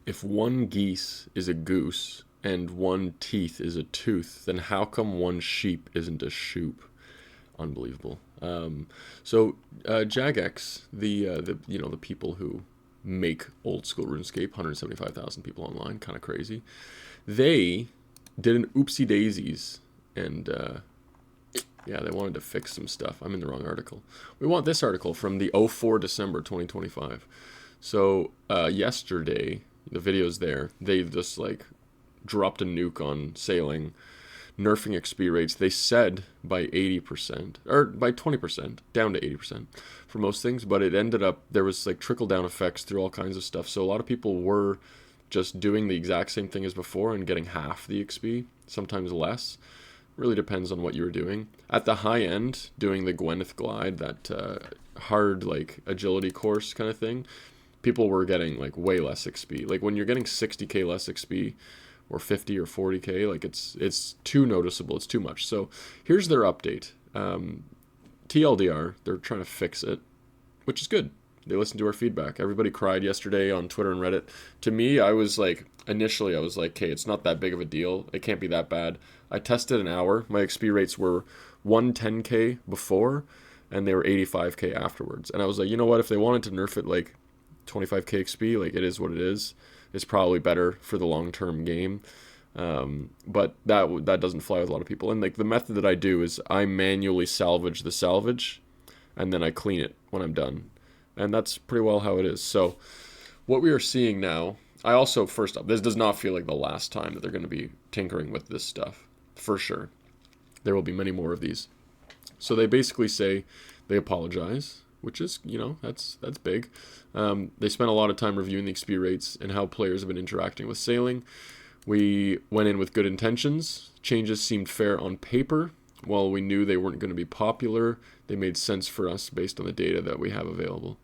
If one geese is a goose and one teeth is a tooth, then how come one sheep isn't a shoop? Unbelievable. Jagex, the people who make old school RuneScape, 175,000 people online, kind of crazy. They did an oopsie daisies, and yeah, they wanted to fix some stuff. I'm in the wrong article. We want this article from the 04 December 2025. So yesterday, the video's there. They just like dropped a nuke on sailing, nerfing XP rates. They said by 80% or by 20% down to 80% for most things, but it ended up there was like trickle down effects through all kinds of stuff. So a lot of people were just doing the exact same thing as before and getting half the XP, sometimes less. Really depends on what you were doing. At the high end, doing the Gwenneth glide, that hard like agility course kind of thing, people were getting like way less XP. Like when you're getting 60k less XP or 50 or 40k, like it's too noticeable. It's too much. So here's their update. TLDR, they're trying to fix it, which is good. They listened to our feedback. Everybody cried yesterday on Twitter and Reddit. To me, initially I was like, okay, it's not that big of a deal. It can't be that bad. I tested an hour. My XP rates were 110k before, and they were 85k afterwards. And I was like, you know what? If they wanted to nerf it like 25k XP, like it is what it is. It's probably better for the long-term game. But that doesn't fly with a lot of people. And like the method that I do is I manually salvage the salvage, and then I clean it when I'm done. And that's pretty well how it is. So what we are seeing now, I also, first up, this does not feel like the last time that they're going to be tinkering with this stuff, for sure. There will be many more of these. So they basically say they apologize, which is, that's big. They spent a lot of time reviewing the XP rates and how players have been interacting with sailing. We went in with good intentions. Changes seemed fair on paper. While we knew they weren't going to be popular, they made sense for us based on the data that we have available.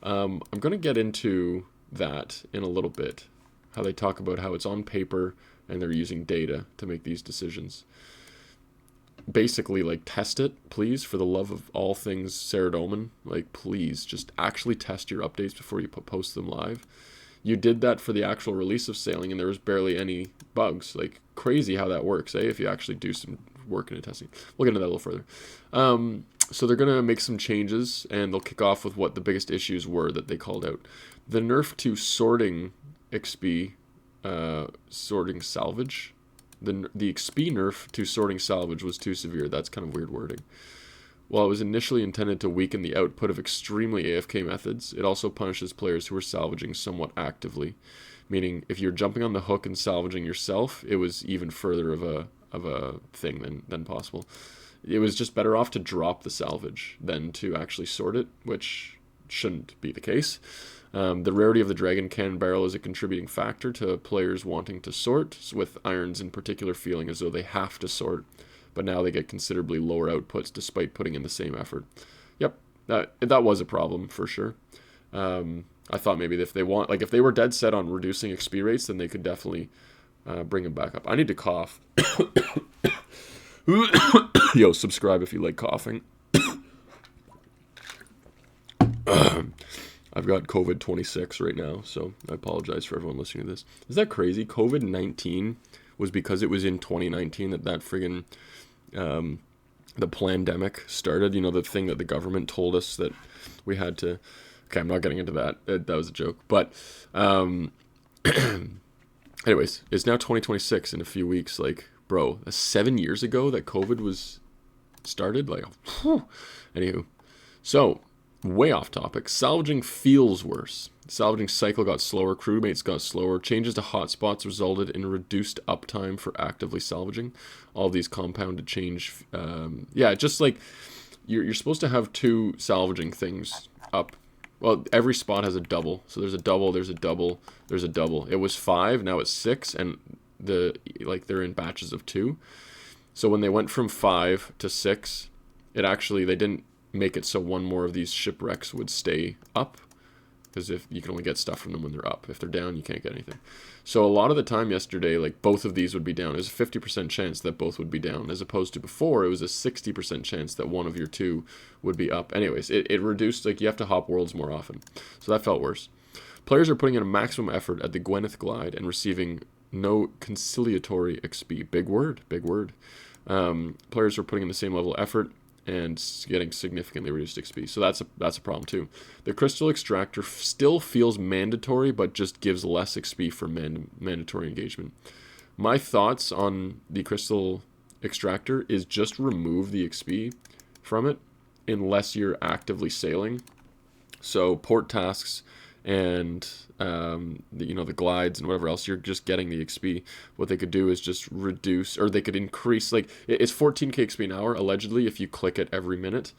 I'm going to get into that in a little bit, how they talk about how it's on paper and they're using data to make these decisions. Basically, like, test it, please, for the love of all things Saradomin. Like, please, just actually test your updates before you post them live. You did that for the actual release of sailing, and there was barely any bugs. Like, crazy how that works, if you actually do some work into testing. We'll get into that a little further. So they're going to make some changes, and they'll kick off with what the biggest issues were that they called out. The nerf to sorting XP, sorting salvage. The XP nerf to sorting salvage was too severe. That's kind of weird wording. While it was initially intended to weaken the output of extremely AFK methods, it also punishes players who are salvaging somewhat actively. Meaning, if you're jumping on the hook and salvaging yourself, it was even further of a thing than possible. It was just better off to drop the salvage than to actually sort it, which shouldn't be the case. The rarity of the Dragon Cannon Barrel is a contributing factor to players wanting to sort, with Irons in particular feeling as though they have to sort, but now they get considerably lower outputs despite putting in the same effort. Yep, that was a problem for sure. I thought maybe if they were dead set on reducing XP rates, then they could definitely bring them back up. I need to cough. Yo, subscribe if you like coughing. I've got COVID-26 right now, so I apologize for everyone listening to this. Is that crazy? COVID-19 was because it was in 2019 that friggin' the pandemic started. The thing that the government told us that we had to... Okay, I'm not getting into that. That was a joke. But anyways, it's now 2026 in a few weeks. Like, bro, 7 years ago that COVID was started? Like, whew. Anywho. So, way off topic. Salvaging feels worse. Salvaging cycle got slower. Crewmates got slower. Changes to hotspots resulted in reduced uptime for actively salvaging. All these compounded change. Just like you're supposed to have two salvaging things up. Well, every spot has a double. So there's a double, there's a double, there's a double. It was 5, now it's 6, and they're in batches of 2. So when they went from 5 to 6, they didn't make it so one more of these shipwrecks would stay up, because if you can only get stuff from them when they're up. If they're down, you can't get anything. So a lot of the time yesterday, like, both of these would be down. There's a 50% chance that both would be down, as opposed to before, it was a 60% chance that one of your two would be up. Anyways, it reduced, like, you have to hop worlds more often. So that felt worse. Players are putting in a maximum effort at the Gwenneth glide and receiving no conciliatory XP. Big word, big word. Players are putting in the same level of effort and getting significantly reduced XP. So that's a problem too. The crystal extractor still feels mandatory, but just gives less XP for mandatory engagement. My thoughts on the crystal extractor is just remove the XP from it unless you're actively sailing. So port tasks and the glides and whatever else, you're just getting the XP. What they could do is just reduce, or they could increase, like it's 14k XP an hour allegedly if you click it every minute.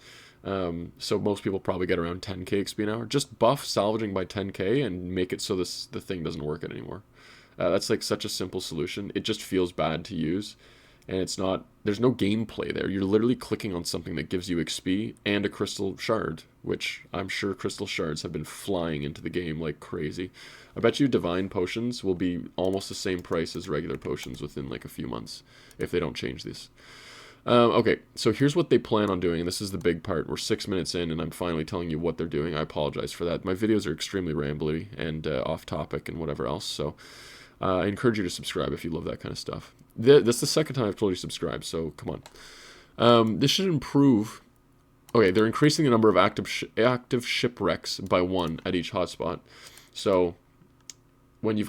So most people probably get around 10k XP an hour. Just buff salvaging by 10k and make it so the thing doesn't work it anymore. That's like such a simple solution. It just feels bad to use. And it's not, there's no gameplay there. You're literally clicking on something that gives you XP and a crystal shard, which I'm sure crystal shards have been flying into the game like crazy. I bet you divine potions will be almost the same price as regular potions within like a few months if they don't change this. Okay, so here's what they plan on doing. This is the big part. We're 6 minutes in and I'm finally telling you what they're doing. I apologize for that. My videos are extremely rambly and off topic and whatever else. So I encourage you to subscribe if you love that kind of stuff. This is the second time I've told you to subscribe, so come on. This should improve. Okay, they're increasing the number of active shipwrecks by 1 at each hotspot. So when you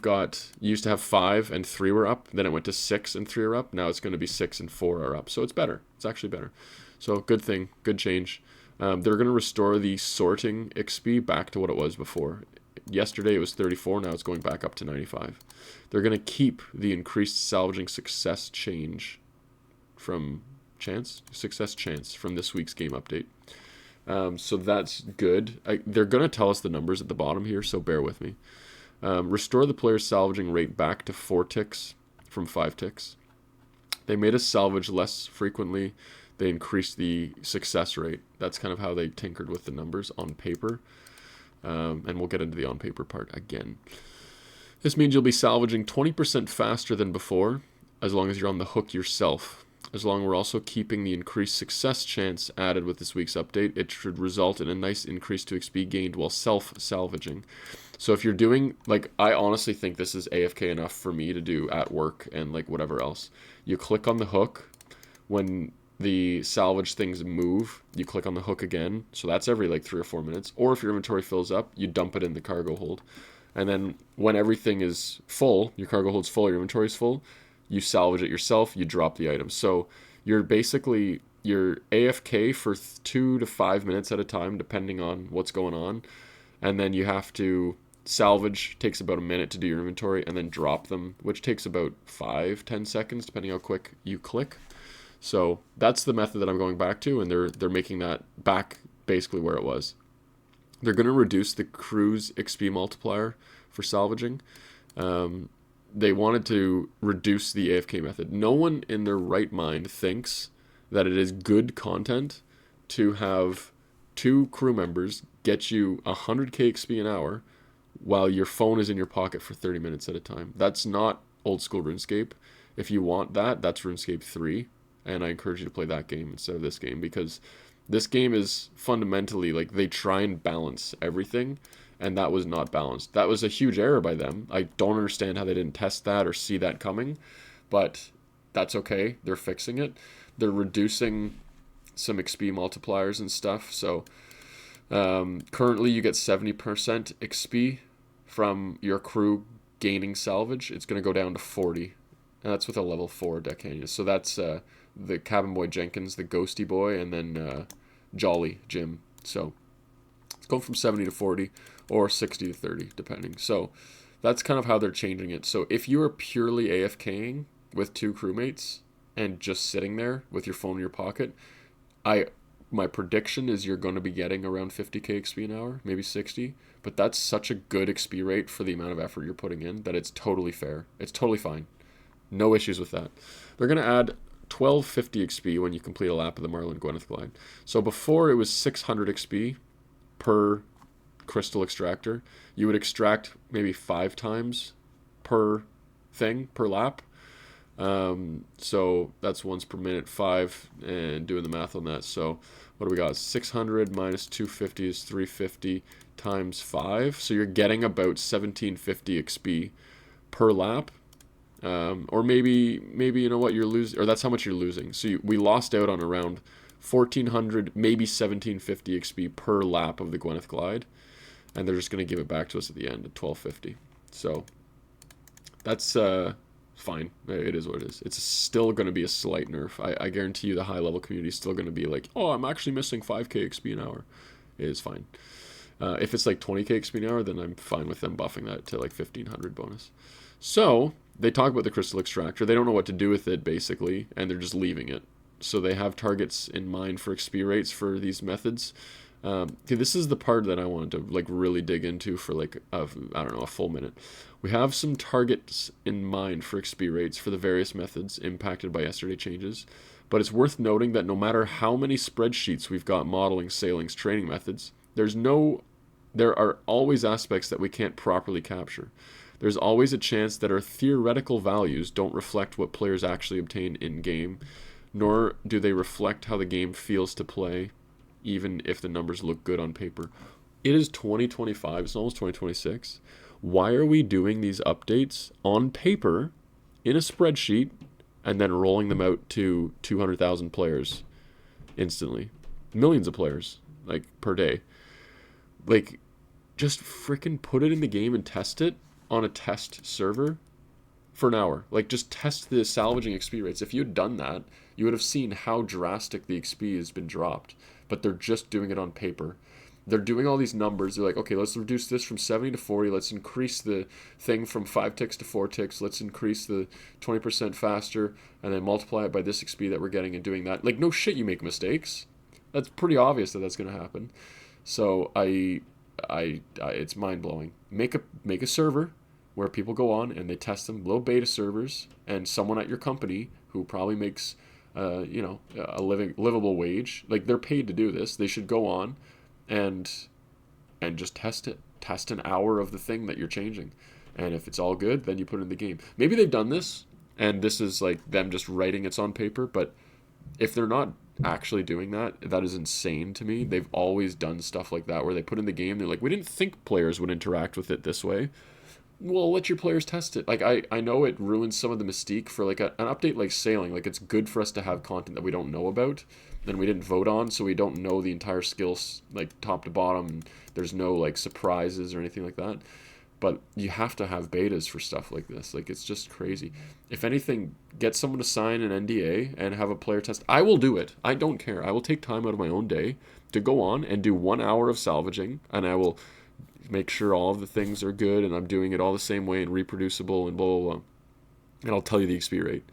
used to have 5 and 3 were up, then it went to 6 and 3 are up. Now it's going to be 6 and 4 are up. So it's better. It's actually better. So good thing, good change. They're going to restore the sorting XP back to what it was before. Yesterday it was 34, now it's going back up to 95. They're going to keep the increased salvaging success success chance from this week's game update. So that's good. They're going to tell us the numbers at the bottom here, so bear with me. Restore the player's salvaging rate back to 4 ticks from 5 ticks. They made us salvage less frequently. They increased the success rate. That's kind of how they tinkered with the numbers on paper. And we'll get into the on-paper part again. This means you'll be salvaging 20% faster than before, as long as you're on the hook yourself. As long as we're also keeping the increased success chance added with this week's update, it should result in a nice increase to XP gained while self-salvaging. So if you're doing, like, I honestly think this is AFK enough for me to do at work and, like, whatever else. You click on the hook when the salvage things move, you click on the hook again, so that's every like 3 or 4 minutes. Or if your inventory fills up, you dump it in the cargo hold, and then when everything is full, your cargo hold's full, your inventory's full, you salvage it yourself, you drop the items. So you're AFK for 2 to 5 minutes at a time depending on what's going on, and then you have to salvage. Takes about a minute to do your inventory and then drop them, which takes about 5-10 seconds depending how quick you click. So that's the method that I'm going back to, and they're making that back basically where it was. They're going to reduce the crew's XP multiplier for salvaging. They wanted to reduce the AFK method. No one in their right mind thinks that it is good content to have 2 crew members get you 100k XP an hour while your phone is in your pocket for 30 minutes at a time. That's not old school RuneScape. If you want that, that's RuneScape 3. And I encourage you to play that game instead of this game, because this game is fundamentally like they try and balance everything, and that was not balanced. That was a huge error by them. I don't understand how they didn't test that or see that coming, but that's okay. They're fixing it. They're reducing some XP multipliers and stuff. So currently you get 70% XP from your crew gaining salvage. It's going to go down to 40, and that's with a level 4 Decania. So that's the Cabin Boy Jenkins, the Ghosty Boy, and then Jolly Jim. So it's going from 70 to 40 or 60 to 30, depending. So that's kind of how they're changing it. So if you are purely AFKing with 2 crewmates and just sitting there with your phone in your pocket, my prediction is you're going to be getting around 50k XP an hour, maybe 60. But that's such a good XP rate for the amount of effort you're putting in that it's totally fair. It's totally fine. No issues with that. They're going to add 1250 XP when you complete a lap of the Marlin Gwenneth glide. So before it was 600 XP per crystal extractor. You would extract maybe 5 times per thing per lap. So that's once per minute, 5, and doing the math on that. So what do we got? 600 minus 250 is 350 times 5. So you're getting about 1750 XP per lap. Or maybe you know what, you're losing, or that's how much you're losing. So we lost out on around 1400, maybe 1750 XP per lap of the Gwenneth glide, and they're just going to give it back to us at the end at 1250. So that's fine. It is what it is. It's still going to be a slight nerf. I guarantee you the high level community is still going to be like, oh, I'm actually missing 5k XP an hour. It is fine. If it's like 20k XP an hour, then I'm fine with them buffing that to like 1500 bonus. So they talk about the crystal extractor. They don't know what to do with it, basically, and they're just leaving it. So they have targets in mind for XP rates for these methods. Okay, this is the part that I wanted to like really dig into for like I don't know, a full minute. We have some targets in mind for XP rates for the various methods impacted by yesterday changes, but it's worth noting that no matter how many spreadsheets we've got modeling Sailing's training methods, there are always aspects that we can't properly capture. There's always a chance that our theoretical values don't reflect what players actually obtain in-game, nor do they reflect how the game feels to play, even if the numbers look good on paper. It is 2025, it's almost 2026. Why are we doing these updates on paper, in a spreadsheet, and then rolling them out to 200,000 players instantly? Millions of players, like, per day. Like, just freaking put it in the game and test it on a test server for an hour. Like, just test the salvaging XP rates. If you had done that, you would have seen how drastic the XP has been dropped. But they're just doing it on paper. They're doing all these numbers. They're like, okay, let's reduce this from 70 to 40. Let's increase the thing from 5 ticks to 4 ticks. Let's increase the 20% faster, and then multiply it by this XP that we're getting and doing that. Like, no shit, you make mistakes. That's pretty obvious that that's going to happen. So it's mind-blowing. Make a server where people go on and they test them, little beta servers, and someone at your company who probably makes a livable wage, like, they're paid to do this. They should go on and just test it. Test an hour of the thing that you're changing. And if it's all good, then you put it in the game. Maybe they've done this and this is like them just writing it's on paper, but if they're not actually doing that, that is insane to me. They've always done stuff like that where they put in the game, they're like, we didn't think players would interact with it this way. Well, let your players test it. Like, I know it ruins some of the mystique for like an update like Sailing. Like, it's good for us to have content that we don't know about and we didn't vote on, so we don't know the entire skills like top to bottom, and there's no like surprises or anything like that. But you have to have betas for stuff like this. Like, it's just crazy. If anything, get someone to sign an NDA and have a player test. I will do it. I don't care. I will take time out of my own day to go on and do 1 hour of salvaging, and I will make sure all of the things are good and I'm doing it all the same way and reproducible and blah, blah, blah. And I'll tell you the XP rate.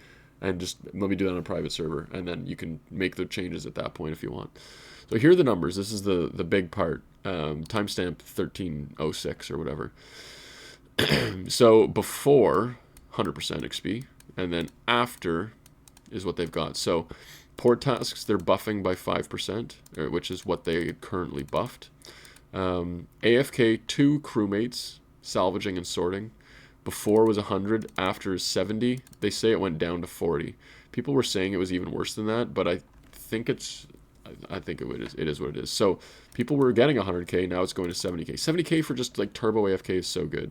And just let me do that on a private server. And then you can make the changes at that point if you want. So here are the numbers. This is the big part. Timestamp 1306 or whatever. So before, 100% XP. And then after is what they've got. So port tasks, they're buffing by 5%, which is what they currently buffed. AFK 2 crewmates, salvaging and sorting. Before was 100, after is 70. They say it went down to 40. People were saying it was even worse than that, but I think it is what it is. So people were getting 100k, now it's going to 70k. 70k for just like turbo AFK is so good.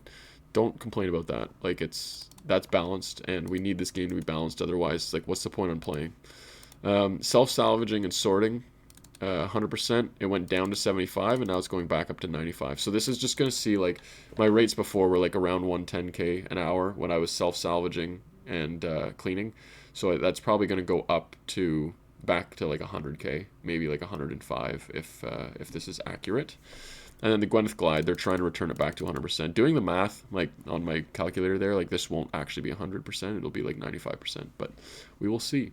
Don't complain about that. Like, that's balanced, and we need this game to be balanced. Otherwise, like, what's the point on playing? Self-salvaging and sorting, 100%. It went down to 75, and now it's going back up to 95. So this is just going to see, like, my rates before were like around 110k an hour when I was self-salvaging and cleaning. So that's probably going to go up to back to like 100k, maybe like 105 if this is accurate. And then the Gwenneth glide, they're trying to return it back to 100%. Doing the math, like on my calculator there, like this won't actually be 100%. It'll be like 95%, but we will see.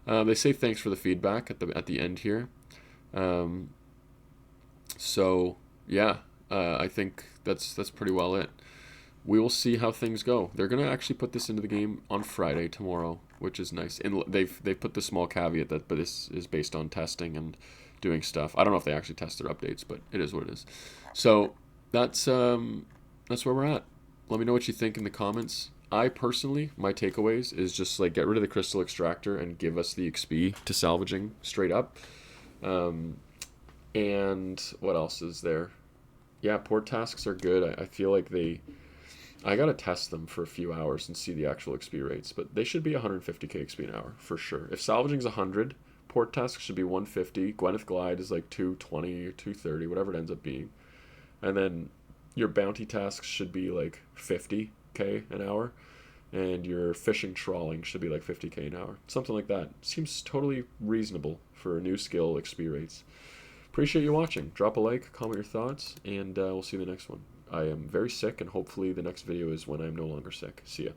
They say thanks for the feedback at the end here. So yeah, I think that's pretty well it. We will see how things go. They're gonna actually put this into the game on Friday, tomorrow, which is nice. And they've put the small caveat that but this is based on testing and doing stuff. I don't know if they actually test their updates, but it is what it is. So that's where we're at. Let me know what you think in the comments. I personally, my takeaways is just like get rid of the crystal extractor and give us the XP to salvaging straight up. Um, and what else is there? Yeah, port tasks are good. I feel like I gotta test them for a few hours and see the actual XP rates, but they should be 150k XP an hour for sure. If salvaging's 100, port tasks should be 150. Gwenneth glide is like 220 or 230, whatever it ends up being, and then your bounty tasks should be like 50k an hour, and your fishing trawling should be like 50k an hour, something like that. Seems totally reasonable for a new skill XP rates. Appreciate you watching. Drop a like, comment your thoughts, and we'll see you in the next one. I am very sick, and hopefully the next video is when I'm no longer sick. See ya.